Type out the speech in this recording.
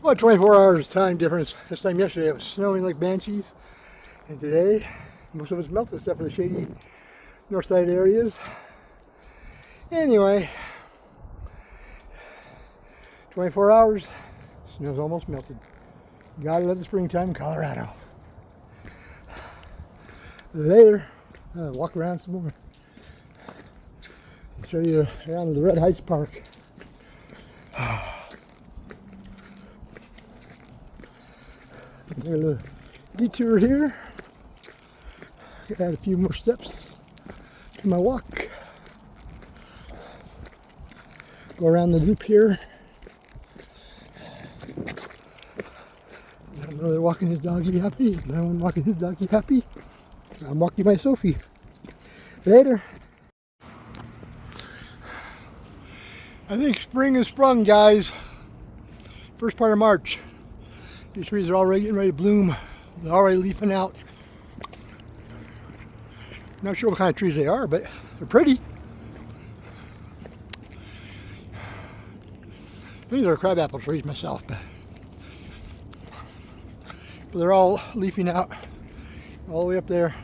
Well, 24 hours time difference. This time yesterday it was snowing like banshees, and today most of it's melted except for the shady north side areas. Anyway, 24 hours, snow's almost melted. Gotta love the springtime in Colorado. Later, walk around some more. Show you around the Red Heights Park. Take a little detour here. Add a few more steps to my walk. Go around the loop here. My brother walking his doggy happy. My one walking his doggy happy. I'm walking my Sophie. Later. I think spring has sprung, guys. First part of March. These trees are already getting ready to bloom. They're already leafing out. Not sure what kind of trees they are, but they're pretty. These are crabapple trees myself, but they're all leafing out all the way up there.